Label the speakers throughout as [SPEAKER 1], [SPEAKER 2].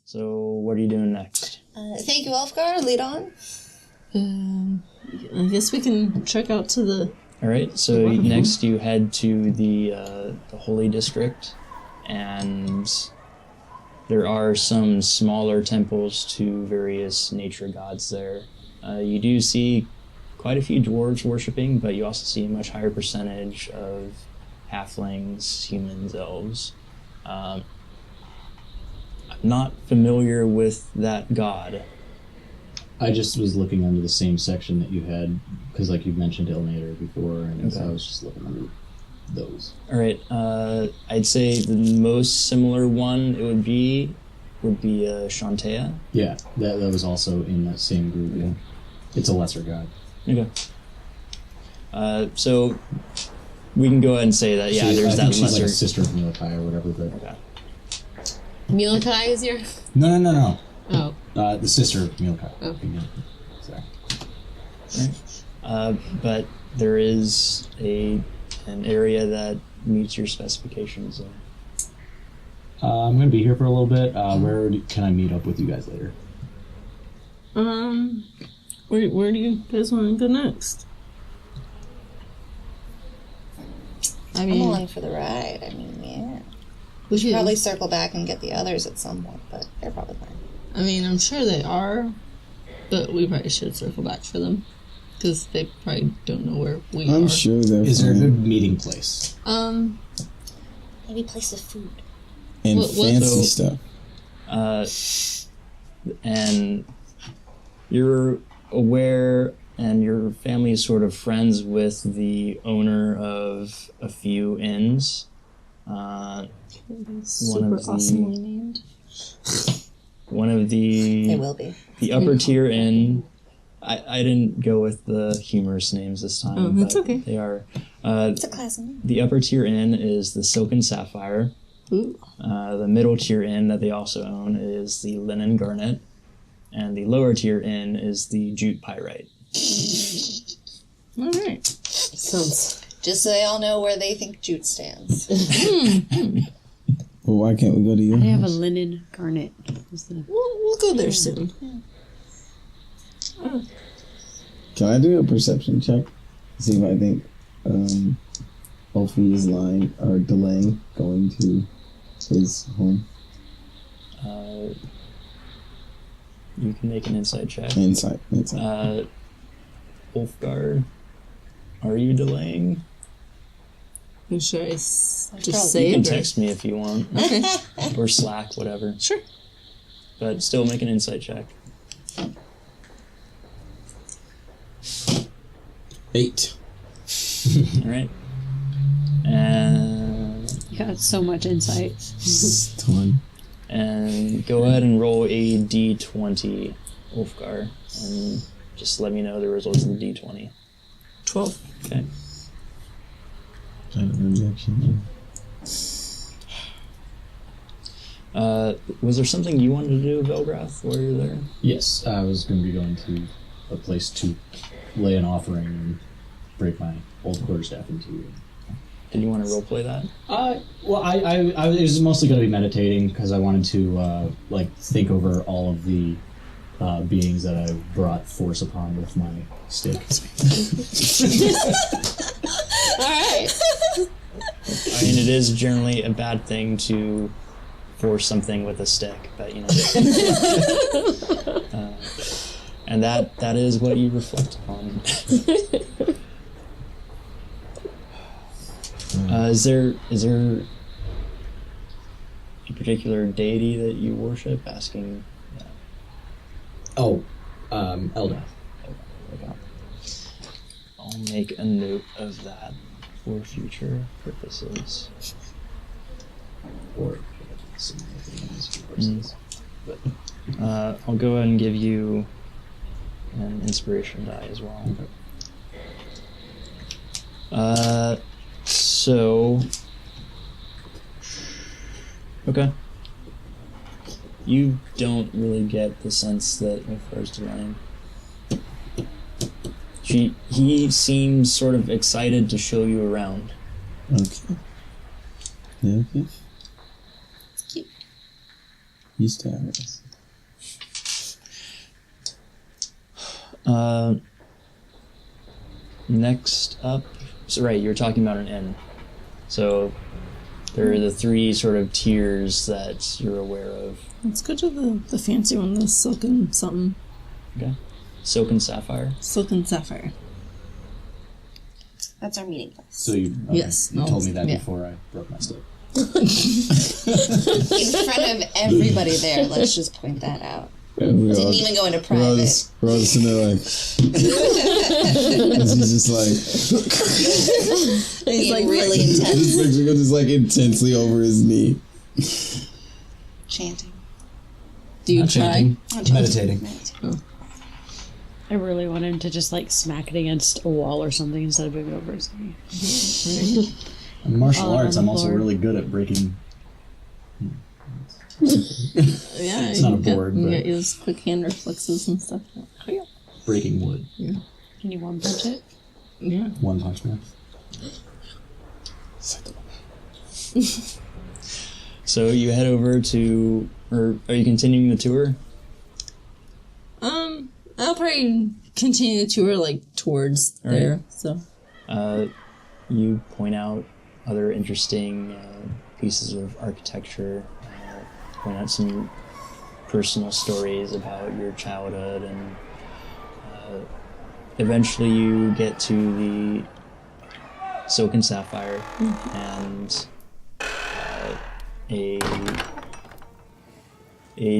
[SPEAKER 1] So what are you doing next?
[SPEAKER 2] Thank you, Ulfgar. Lead on.
[SPEAKER 3] I guess we can check out to the...
[SPEAKER 1] All right, so next you head to the Holy District, and there are some smaller temples to various nature gods there. You do see quite a few dwarves worshipping, but you also see a much higher percentage of halflings, humans, elves. I'm not familiar with that god.
[SPEAKER 4] I just was looking under the same section that you had, because like you mentioned Ilnator before, and so I was just looking under those.
[SPEAKER 1] All right, I'd say the most similar one it would be Shantea.
[SPEAKER 4] Yeah, that was also in that same group. Yeah, it's a lesser god.
[SPEAKER 1] Okay. So we can go ahead and say that. Yeah, there's that
[SPEAKER 4] she's
[SPEAKER 1] lesser.
[SPEAKER 4] like a sister of Milikai or whatever. But
[SPEAKER 1] Okay.
[SPEAKER 3] Milikai is your...
[SPEAKER 4] No.
[SPEAKER 3] Oh.
[SPEAKER 4] The sister of Milikai.
[SPEAKER 3] Oh.
[SPEAKER 4] Sorry.
[SPEAKER 1] Right. But there is an area that meets your specifications.
[SPEAKER 4] I'm going to be here for a little bit. Where can I meet up with you guys later?
[SPEAKER 3] Where do you guys want to go next?
[SPEAKER 2] I'm along for the ride. I mean, yeah. We should probably circle back and get the others at some point, but they're probably fine.
[SPEAKER 3] I mean, I'm sure they are, but we probably should circle back for them, because they probably don't know where we are.
[SPEAKER 5] I'm sure they're
[SPEAKER 4] Is there a good meeting place?
[SPEAKER 2] Maybe a place of food.
[SPEAKER 5] And fancy
[SPEAKER 1] stuff. And you're aware, and your family is sort of friends with the owner of a few inns.
[SPEAKER 3] Super awesomely named.
[SPEAKER 1] One of the...
[SPEAKER 2] They will be.
[SPEAKER 1] The upper tier inn... I didn't go with the humorous names this time.
[SPEAKER 3] Oh, that's okay.
[SPEAKER 1] They are...
[SPEAKER 2] It's a class name.
[SPEAKER 1] The upper tier inn is the Silken Sapphire.
[SPEAKER 3] Ooh.
[SPEAKER 1] The middle tier inn that they also own is the Linen Garnet. And the lower tier inn is the Jute Pyrite.
[SPEAKER 3] All right.
[SPEAKER 2] Sounds... Just so they all know where they think jute stands.
[SPEAKER 5] Well, why can't we go to your
[SPEAKER 6] I have a
[SPEAKER 5] house?
[SPEAKER 6] linen garnet.
[SPEAKER 3] We'll go there soon.
[SPEAKER 6] Yeah.
[SPEAKER 5] Can I do a perception check? See if I think Ulfie is lying or delaying going to his home.
[SPEAKER 1] You can make an insight check.
[SPEAKER 5] Insight.
[SPEAKER 1] Ulfgar, are you delaying?
[SPEAKER 3] Should I just
[SPEAKER 2] Probably.
[SPEAKER 3] say
[SPEAKER 1] You can
[SPEAKER 3] it?
[SPEAKER 1] text me if you want.
[SPEAKER 3] Okay.
[SPEAKER 1] Or Slack, whatever.
[SPEAKER 3] Sure.
[SPEAKER 1] But still make an insight check.
[SPEAKER 4] 8.
[SPEAKER 1] Alright. And...
[SPEAKER 6] You got so much insight.
[SPEAKER 5] Ton.
[SPEAKER 1] And go ahead and roll a d20, Ulfgar. And just let me know the results of the d20.
[SPEAKER 3] 12.
[SPEAKER 1] Okay. Was there something you wanted to do, Velgrath, while you were there?
[SPEAKER 4] Yes, I was going to be going to a place to lay an offering and break my old quarterstaff into.
[SPEAKER 1] Did you want to roleplay that?
[SPEAKER 4] Well, I was mostly going to be meditating because I wanted to think over all of the beings that I brought force upon with my stick.
[SPEAKER 3] All right.
[SPEAKER 1] I mean, it is generally a bad thing to force something with a stick, but you know. And that is what you reflect upon. Is there a particular deity that you worship? Asking.
[SPEAKER 4] Eldath.
[SPEAKER 1] Okay. I'll make a note of that for future purposes.
[SPEAKER 4] Or some other things. But
[SPEAKER 1] I'll go ahead and give you an inspiration die as well. Okay. You don't really get the sense that Ulfgar's delaying. He seems sort of excited to show you around.
[SPEAKER 5] Okay. Yeah, okay. Used to have it.
[SPEAKER 1] Next up, so right, you're talking about an inn. So there are the three sort of tiers that you're aware of.
[SPEAKER 3] Let's go to the fancy one, the silken something.
[SPEAKER 1] Okay. Silk and Sapphire.
[SPEAKER 3] Silken Sapphire.
[SPEAKER 2] That's our meeting place.
[SPEAKER 4] So you told me that before I broke my stick.
[SPEAKER 2] In front of everybody there, let's just point that out.
[SPEAKER 5] And
[SPEAKER 2] Didn't even go into private.
[SPEAKER 5] We're all just in there like... he's just like...
[SPEAKER 2] He's like really intense.
[SPEAKER 5] Just like intensely over his knee.
[SPEAKER 2] Chanting.
[SPEAKER 3] Do you try?
[SPEAKER 4] Meditating.
[SPEAKER 6] I really want him to just like smack it against a wall or something instead of being over his knee.
[SPEAKER 4] In martial arts, I'm also
[SPEAKER 6] floor.
[SPEAKER 4] really good at breaking.
[SPEAKER 3] Yeah,
[SPEAKER 4] It's not a board,
[SPEAKER 3] You
[SPEAKER 4] but-
[SPEAKER 3] got those quick hand reflexes and stuff.
[SPEAKER 4] Breaking wood.
[SPEAKER 6] Can you one punch it?
[SPEAKER 3] Yeah.
[SPEAKER 4] One punch man.
[SPEAKER 1] So you head over to, or are you continuing the tour?
[SPEAKER 3] I'll probably continue the tour like towards
[SPEAKER 1] All right.
[SPEAKER 3] there. So
[SPEAKER 1] You point out other interesting pieces of architecture, point out some personal stories about your childhood, and eventually you get to the Silk and Sapphire, and a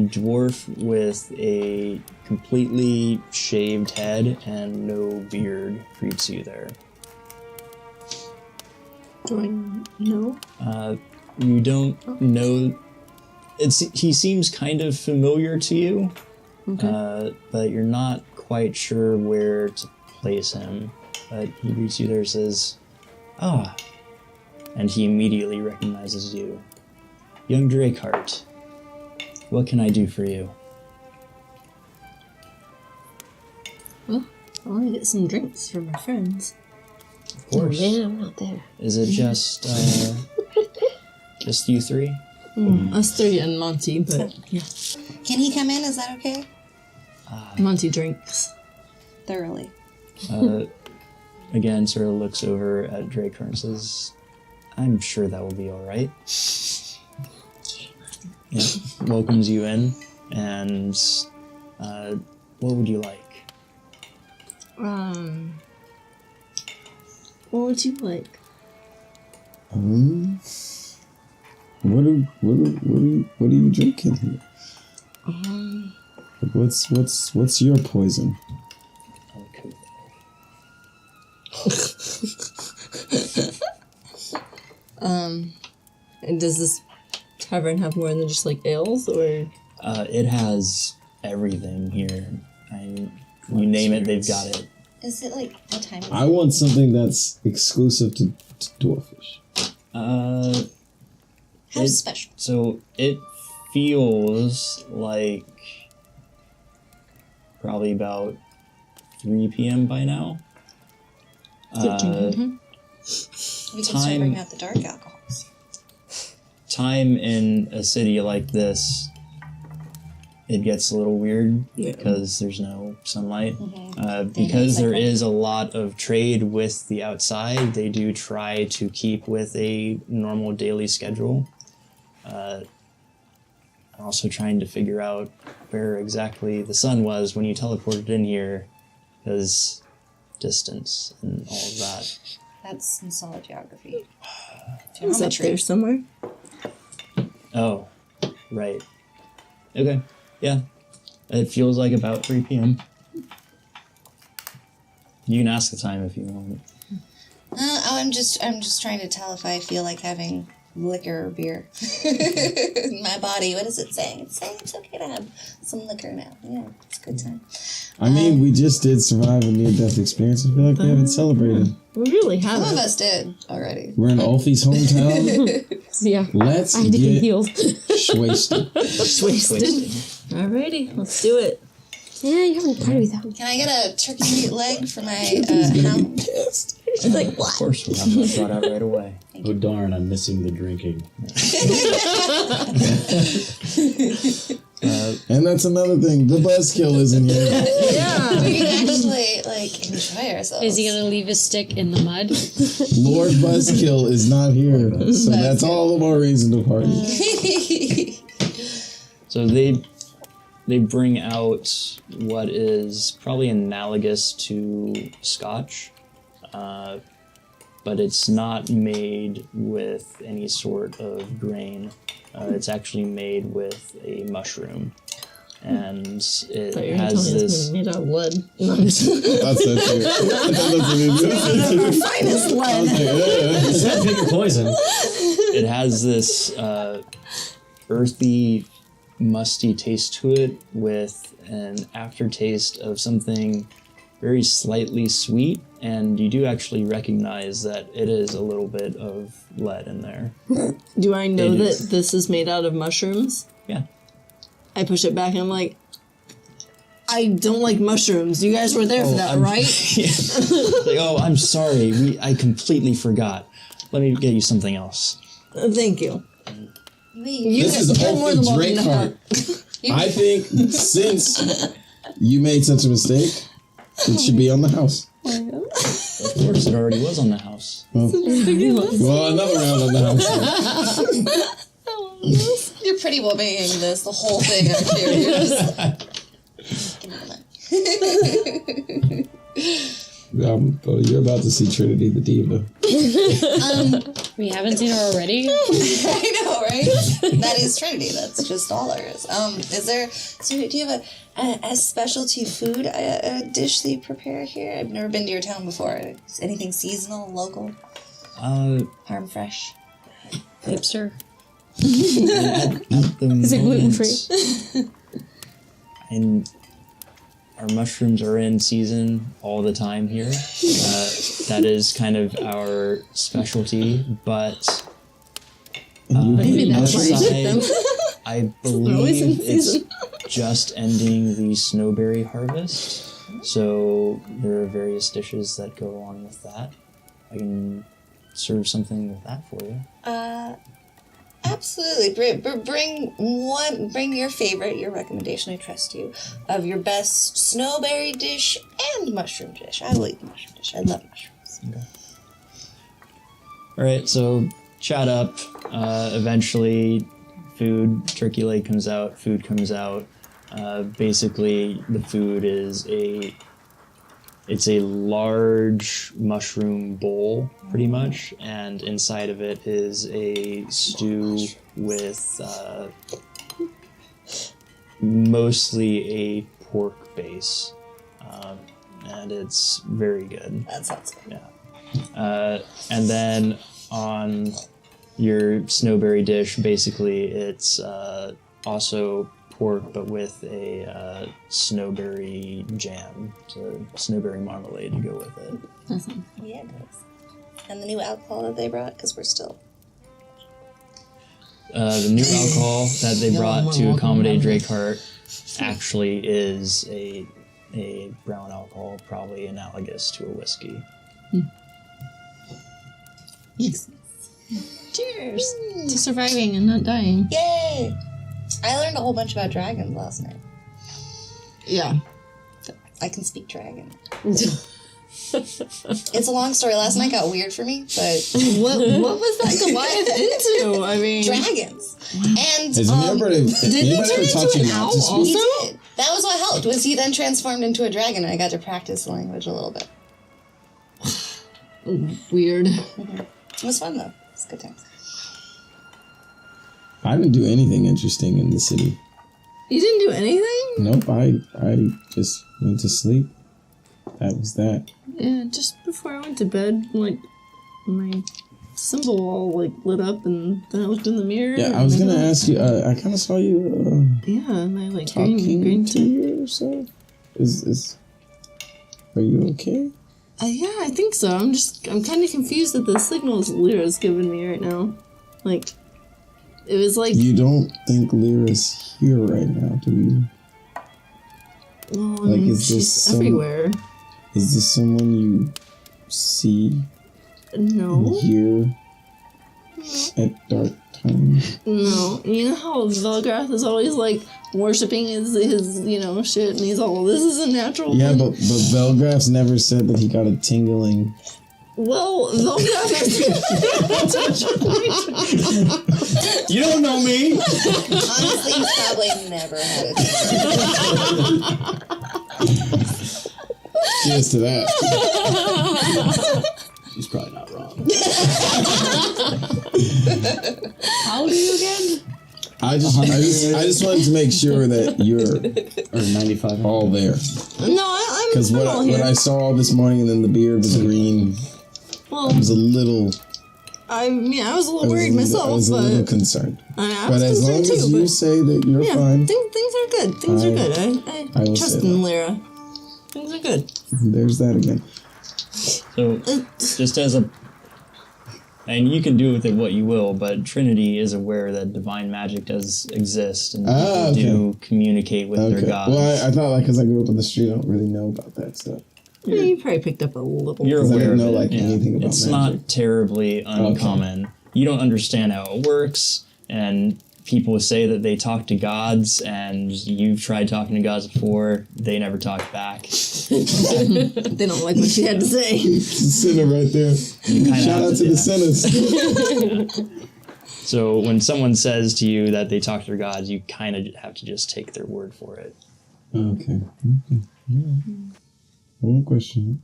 [SPEAKER 1] dwarf with a completely shaved head and no beard greets you there.
[SPEAKER 3] do I know?
[SPEAKER 1] You don't know. He seems kind of familiar to you, but you're not quite sure where to place him. But he greets you there and says, "Ah," and he immediately recognizes you. "Young Drakeheart, what can I do for you?"
[SPEAKER 3] Well, I want to get some drinks for my friends.
[SPEAKER 1] Of course.
[SPEAKER 6] Yeah, I'm not there.
[SPEAKER 1] Is it just you three?
[SPEAKER 3] Us three and Monty, but yeah.
[SPEAKER 2] Can he come in? Is that okay?
[SPEAKER 3] Monty drinks.
[SPEAKER 2] Thoroughly.
[SPEAKER 1] Again, sort of looks over at Drakeheart and says, "I'm sure that will be all right." Yeah, welcomes you in, and what would you like?
[SPEAKER 3] What would you like?
[SPEAKER 5] What are you drinking here? What's your poison?
[SPEAKER 3] And does this tavern have more than just like ales, or?
[SPEAKER 1] It has everything here. You name it, they've got it.
[SPEAKER 2] Is it like what time is
[SPEAKER 5] I want something that's exclusive to Dwarfish.
[SPEAKER 2] How special?
[SPEAKER 1] So it feels like probably about 3 p.m. by now.
[SPEAKER 2] We can start bringing out the dark alcohols.
[SPEAKER 1] Time in a city like this, it gets a little weird because there's no sunlight. Because there is a lot of trade with the outside, they do try to keep with a normal daily schedule. Also trying to figure out where exactly the sun was when you teleported in here, because distance and all of that.
[SPEAKER 2] That's some solid geography.
[SPEAKER 3] Is that there somewhere?
[SPEAKER 1] Oh, right. Okay. Yeah. It feels like about 3 p.m. You can ask the time if you want.
[SPEAKER 2] I'm just trying to tell if I feel like having liquor or beer in my body. What is it saying? It's saying it's okay to have some liquor now. Yeah, it's a good time.
[SPEAKER 5] I mean, we just did survive a near-death experience. I feel like we haven't celebrated.
[SPEAKER 3] We really haven't.
[SPEAKER 2] Some of us did already.
[SPEAKER 5] We're in Ulfie's hometown.
[SPEAKER 6] Yeah.
[SPEAKER 5] Let's
[SPEAKER 6] I had to get
[SPEAKER 5] get
[SPEAKER 6] healed.
[SPEAKER 5] wasted.
[SPEAKER 3] Alrighty, let's do it.
[SPEAKER 7] Yeah, you haven't party without me.
[SPEAKER 2] Can I get a turkey meat leg for my hound?
[SPEAKER 7] She's like,
[SPEAKER 1] Of
[SPEAKER 7] what?
[SPEAKER 1] course, we'll have that brought out right away.
[SPEAKER 4] Oh darn, I'm missing the drinking.
[SPEAKER 5] And that's another thing. The buzzkill isn't here.
[SPEAKER 6] Yeah.
[SPEAKER 2] We can actually, like, enjoy ourselves.
[SPEAKER 6] Is he gonna leave his stick in the mud?
[SPEAKER 5] Lord Buzzkill is not here, so that's all the more reason to party.
[SPEAKER 1] So they bring out what is probably analogous to Scotch, but it's not made with any sort of grain. It's actually made with a mushroom, and it has this.
[SPEAKER 3] made out of lead.
[SPEAKER 5] That's so true.
[SPEAKER 6] Our finest lead.
[SPEAKER 4] Pick your poison.
[SPEAKER 1] It has this earthy, musty taste to it, with an aftertaste of something very slightly sweet, and you do actually recognize that it is a little bit of lead in there.
[SPEAKER 3] Do I know
[SPEAKER 1] It
[SPEAKER 3] that
[SPEAKER 1] is.
[SPEAKER 3] this is made out of mushrooms?
[SPEAKER 1] Yeah.
[SPEAKER 3] I push it back and I'm like, I don't like mushrooms. You guys were there for that, right?
[SPEAKER 1] Yeah. Like, oh, I'm sorry. I completely forgot. Let me get you something else.
[SPEAKER 3] Thank you.
[SPEAKER 5] This is
[SPEAKER 3] you're more than welcome to
[SPEAKER 5] Drakeheart. I think since you made such a mistake, it should be on the house.
[SPEAKER 1] Of course, it already was on the house.
[SPEAKER 5] Well, another round on the house.
[SPEAKER 2] You're pretty well making this, the whole thing, aren't you? You're just... Give me the money.
[SPEAKER 5] You're about to see Trinity the Diva.
[SPEAKER 6] We haven't seen her already?
[SPEAKER 2] I know, right? That is Trinity. That's just all there is. Do you have a specialty food dish that you prepare here? I've never been to your town before. Is anything seasonal, local, farm fresh?
[SPEAKER 6] Hipster.
[SPEAKER 1] At the
[SPEAKER 7] Is it
[SPEAKER 1] moment,
[SPEAKER 7] gluten-free?
[SPEAKER 1] And our mushrooms are in season all the time here. That is kind of our specialty, but
[SPEAKER 3] Maybe that's why you get them.
[SPEAKER 1] I
[SPEAKER 3] always in
[SPEAKER 1] believe it's
[SPEAKER 3] season.
[SPEAKER 1] just ending the snowberry harvest, so there are various dishes that go along with that. I can serve something with that for you.
[SPEAKER 2] Absolutely. Bring your favorite, your recommendation, I trust you, of your best snowberry dish and mushroom dish. I will eat the mushroom dish. I love mushrooms.
[SPEAKER 1] Okay. All right, so chat up. Eventually, turkey leg comes out, food comes out. Basically, the food is it's a large mushroom bowl, pretty much, and inside of it is a stew with mostly a pork base, and it's very good.
[SPEAKER 2] That sounds good.
[SPEAKER 1] Yeah. And then on your snowberry dish, basically it's also pork, but with a snowberry jam, so snowberry marmalade to go with it.
[SPEAKER 2] Yeah, it does. And the new alcohol that they brought, because we're still...
[SPEAKER 1] The new alcohol that they brought to accommodate Drakeheart actually is a brown alcohol, probably analogous to a whiskey.
[SPEAKER 3] Cheers to surviving and not dying.
[SPEAKER 2] Yay! I learned a whole bunch about dragons last night.
[SPEAKER 3] Yeah.
[SPEAKER 2] I can speak dragon. It's a long story. Last night got weird for me, but...
[SPEAKER 3] What was that Goliath into? I mean...
[SPEAKER 2] dragons. And,
[SPEAKER 5] Has anybody ever taught you not to speak?
[SPEAKER 2] he did. That was what helped, was he then transformed into a dragon, and I got to practice the language a little bit.
[SPEAKER 3] Weird.
[SPEAKER 2] It was fun, though. It's good times.
[SPEAKER 5] I didn't do anything interesting in the city.
[SPEAKER 3] You didn't do anything?
[SPEAKER 5] Nope, I just went to sleep. That was that.
[SPEAKER 3] Yeah, just before I went to bed, like, my symbol all, like, lit up, and then I looked in the mirror.
[SPEAKER 5] Yeah, I was gonna ask you, I kind of saw you,
[SPEAKER 3] Yeah, and I, like,
[SPEAKER 5] talking
[SPEAKER 3] green
[SPEAKER 5] to yourself. Are you okay?
[SPEAKER 3] Yeah, I think so. I'm kind of confused at the signals Lyra's giving me right now. Like, it was like...
[SPEAKER 5] You don't think Lyra's here right now, do you? Like, is this
[SPEAKER 3] everywhere?
[SPEAKER 5] Is this someone you see,
[SPEAKER 3] No.
[SPEAKER 5] hear at dark times?
[SPEAKER 3] No. You know how Velgrath is always like worshipping his shit, and he's all, this is a natural
[SPEAKER 5] Yeah,
[SPEAKER 3] thing.
[SPEAKER 5] but Belgrath's never said that he got a tingling.
[SPEAKER 3] Well, Velgrath is...
[SPEAKER 5] You don't know me!
[SPEAKER 2] Honestly, he's probably never had it.
[SPEAKER 5] Cheers to that.
[SPEAKER 4] She's probably not wrong.
[SPEAKER 6] How old are you again?
[SPEAKER 5] I just wanted to make sure that you're
[SPEAKER 4] Or 95.
[SPEAKER 5] all there.
[SPEAKER 3] No, I'm
[SPEAKER 5] Because
[SPEAKER 3] all
[SPEAKER 5] what
[SPEAKER 3] here.
[SPEAKER 5] I saw this morning, and then the beard was green,
[SPEAKER 3] Well,
[SPEAKER 5] I was a little...
[SPEAKER 3] I was a little worried myself,
[SPEAKER 5] I was a little
[SPEAKER 3] but
[SPEAKER 5] concerned.
[SPEAKER 3] I
[SPEAKER 5] But
[SPEAKER 3] was
[SPEAKER 5] as long
[SPEAKER 3] concerned
[SPEAKER 5] as
[SPEAKER 3] too,
[SPEAKER 5] you
[SPEAKER 3] but
[SPEAKER 5] say that you're
[SPEAKER 3] yeah,
[SPEAKER 5] fine,
[SPEAKER 3] things are good. Things are good.
[SPEAKER 5] I
[SPEAKER 3] I
[SPEAKER 5] will
[SPEAKER 3] trust
[SPEAKER 5] say
[SPEAKER 3] in
[SPEAKER 5] that.
[SPEAKER 3] Lyra. Things are good.
[SPEAKER 5] there's that again.
[SPEAKER 1] So, just as a... And you can do with it what you will, but Trinity is aware that divine magic does exist, and people do communicate with their gods.
[SPEAKER 5] Well, I thought, like, because I grew up on the street, I don't really know about that stuff.
[SPEAKER 3] Yeah, you probably picked up a little.
[SPEAKER 1] You're
[SPEAKER 5] 'Cause I
[SPEAKER 1] aware
[SPEAKER 5] didn't
[SPEAKER 1] of
[SPEAKER 5] know,
[SPEAKER 1] it.
[SPEAKER 5] like, anything about
[SPEAKER 1] it's
[SPEAKER 5] magic.
[SPEAKER 1] not terribly uncommon. You don't understand how it works, and people say that they talk to gods, and you've tried talking to gods before. They never talk back.
[SPEAKER 3] They don't like what you had to say.
[SPEAKER 5] Sinner right there.
[SPEAKER 1] You kinda
[SPEAKER 5] Shout
[SPEAKER 1] have
[SPEAKER 5] out to the sinners.
[SPEAKER 1] So when someone says to you that they talk to their gods, you kind of have to just take their word for it.
[SPEAKER 5] Okay. Yeah. One question.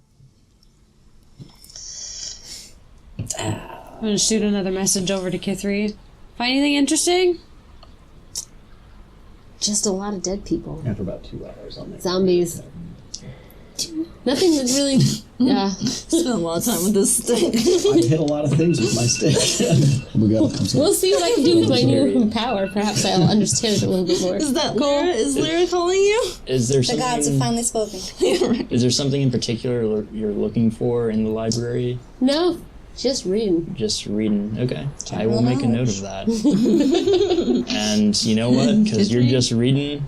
[SPEAKER 6] I'm gonna shoot another message over to Kithri. Find anything interesting?
[SPEAKER 7] Just a lot of dead people.
[SPEAKER 4] After about 2 hours on there.
[SPEAKER 7] Zombies. Nothing that's really. Yeah.
[SPEAKER 3] Spent a lot of time with this stick.
[SPEAKER 4] I've hit a lot of things with my stick.
[SPEAKER 5] We gotta come
[SPEAKER 7] We'll see what I can do with my new power. Perhaps I'll understand it a little bit more.
[SPEAKER 3] Is that Lyra? Is Lyra calling you?
[SPEAKER 1] Is there
[SPEAKER 2] The gods have
[SPEAKER 1] something?
[SPEAKER 2] finally spoken.
[SPEAKER 1] Is there something in particular you're looking for in the library?
[SPEAKER 7] No, just reading.
[SPEAKER 1] Just reading. Okay, I will make a note of that. And you know what? Because you're just reading,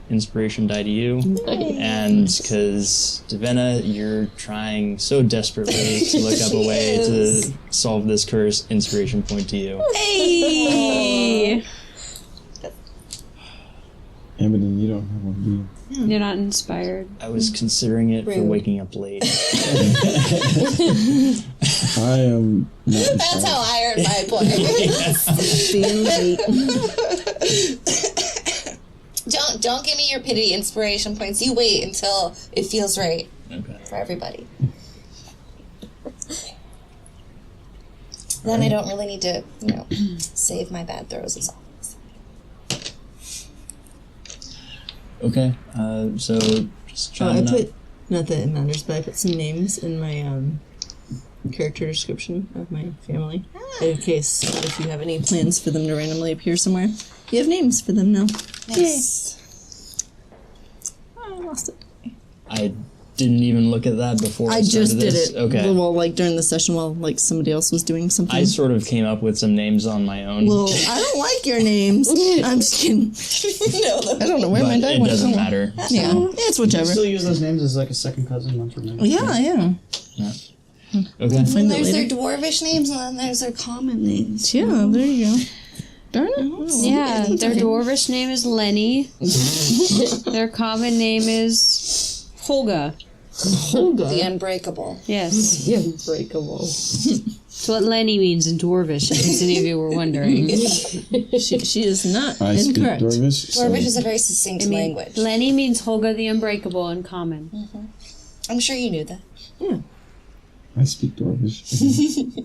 [SPEAKER 1] inspiration die to you. And because Divenna, you're trying so desperately to look up a way to solve this curse, inspiration point to you.
[SPEAKER 6] Hey!
[SPEAKER 5] Amadine, you don't have one, do you?
[SPEAKER 6] You're not inspired.
[SPEAKER 1] I was considering it for
[SPEAKER 7] Rude.
[SPEAKER 1] waking up late.
[SPEAKER 5] I am not
[SPEAKER 2] That's how I earned my points.
[SPEAKER 3] Being late.
[SPEAKER 2] Don't give me your pity inspiration points. You wait until it feels right
[SPEAKER 1] Okay.
[SPEAKER 2] for everybody. Then I don't really need to, save my bad throws as always.
[SPEAKER 1] Okay. So just
[SPEAKER 3] I
[SPEAKER 1] trying
[SPEAKER 3] put, not that it matters, but I put some names in my character description of my family. In case if you have any plans for them to randomly appear somewhere. You have names for them now.
[SPEAKER 2] Nice.
[SPEAKER 3] Oh, I lost it.
[SPEAKER 1] I didn't even look at that before I
[SPEAKER 3] I just
[SPEAKER 1] started
[SPEAKER 3] did
[SPEAKER 1] this.
[SPEAKER 3] it.
[SPEAKER 1] Okay.
[SPEAKER 3] Well, like during the session while like somebody else was doing something.
[SPEAKER 1] I sort of came up with some names on my own.
[SPEAKER 3] Well, I don't like your names. I'm just kidding. I don't know where my
[SPEAKER 1] but
[SPEAKER 3] die
[SPEAKER 1] it
[SPEAKER 3] went.
[SPEAKER 1] doesn't matter.
[SPEAKER 3] Yeah, it's whichever.
[SPEAKER 4] Still use those names as like a second cousin once removed.
[SPEAKER 3] Yeah.
[SPEAKER 1] Okay.
[SPEAKER 3] Find it
[SPEAKER 2] There's
[SPEAKER 3] later.
[SPEAKER 2] their dwarvish names and then there's their common names.
[SPEAKER 3] Yeah, there you go. Darn it.
[SPEAKER 6] Yeah, their dwarvish name is Lenny. Their common name is Holga.
[SPEAKER 2] The unbreakable.
[SPEAKER 6] Yes.
[SPEAKER 7] Unbreakable.
[SPEAKER 6] That's what Lenny means in dwarvish, in case any of you were wondering.
[SPEAKER 3] She is not
[SPEAKER 5] I speak
[SPEAKER 3] incorrect.
[SPEAKER 5] Dwarvish. so-
[SPEAKER 2] Dwarvish is a very succinct language.
[SPEAKER 6] Lenny means Holga the Unbreakable in common.
[SPEAKER 2] I'm sure you knew that.
[SPEAKER 5] I speak Dwarvish.